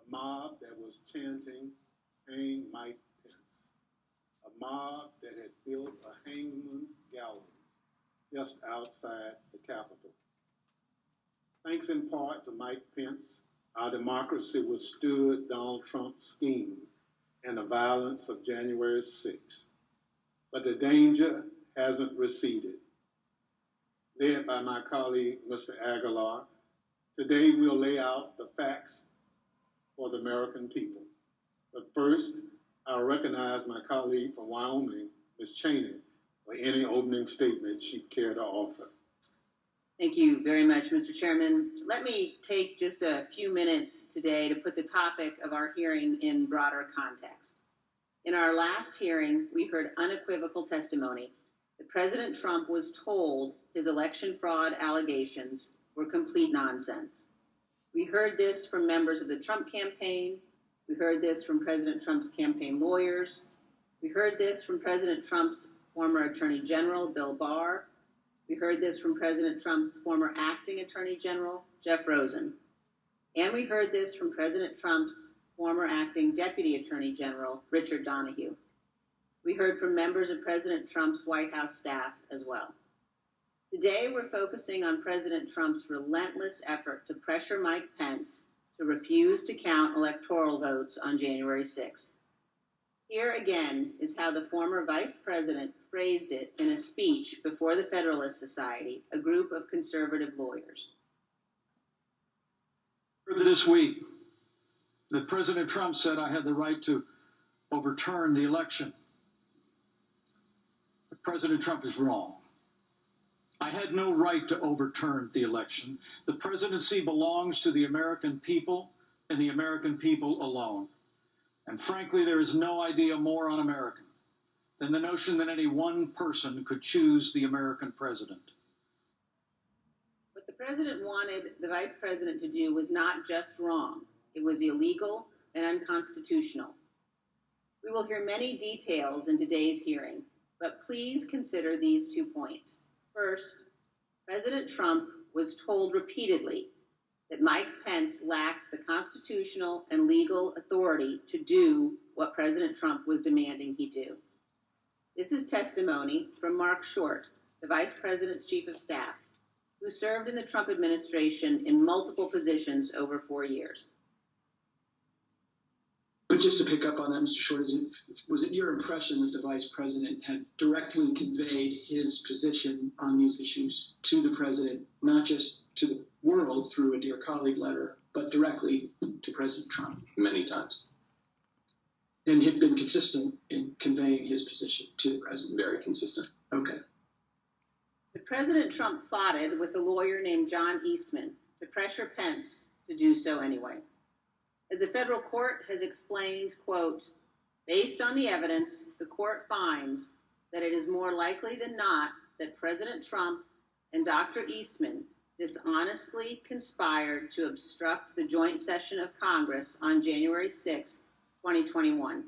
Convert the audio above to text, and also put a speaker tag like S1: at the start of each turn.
S1: a mob that was chanting, "Hang Mike Pence," a mob that had built a hangman's gallows just outside the Capitol. Thanks in part to Mike Pence, our democracy withstood Donald Trump's scheme and the violence of January 6th. But the danger hasn't receded. Led by my colleague, Mr. Aguilar, today we'll lay out the facts for the American people. But first, I'll recognize my colleague from Wyoming, Ms. Cheney, for any opening statement she'd care to offer.
S2: Thank you very much, Mr. Chairman. Let me take just a few minutes today to put the topic of our hearing in broader context. In our last hearing, we heard unequivocal testimony that President Trump was told his election fraud allegations were complete nonsense. We heard this from members of the Trump campaign. We heard this from President Trump's campaign lawyers. We heard this from President Trump's former Attorney General, Bill Barr. We heard this from President Trump's former acting Attorney General, Jeff Rosen. And we heard this from President Trump's former acting Deputy Attorney General, Richard Donahue. We heard from members of President Trump's White House staff as well. Today, we're focusing on President Trump's relentless effort to pressure Mike Pence to refuse to count electoral votes on January 6th. Here again is how the former vice president phrased it in a speech before the Federalist Society, a group of conservative lawyers.
S3: This week, that President Trump said I had the right to overturn the election. But President Trump is wrong. I had no right to overturn the election. The presidency belongs to the American people and the American people alone. And frankly, there is no idea more un-American than the notion that any one person could choose the American president.
S2: What the president wanted the vice president to do was not just wrong. It was illegal and unconstitutional. We will hear many details in today's hearing, but please consider these 2 points. First, President Trump was told repeatedly that Mike Pence lacked the constitutional and legal authority to do what President Trump was demanding he do. This is testimony from Mark Short, the Vice President's Chief of Staff, who served in the Trump administration in multiple positions over 4 years.
S4: But just to pick up on that, Mr. Short, was it your impression that the Vice President had directly conveyed his position on these issues to the President, not just to the world through a Dear Colleague letter, but directly to President Trump?
S5: Many times.
S4: And had been consistent in conveying his position to the President?
S5: Very consistent.
S4: Okay.
S2: But President Trump plotted with a lawyer named John Eastman to pressure Pence to do so anyway. As the federal court has explained, quote, based on the evidence, the court finds that it is more likely than not that President Trump and Dr. Eastman dishonestly conspired to obstruct the joint session of Congress on January 6, 2021.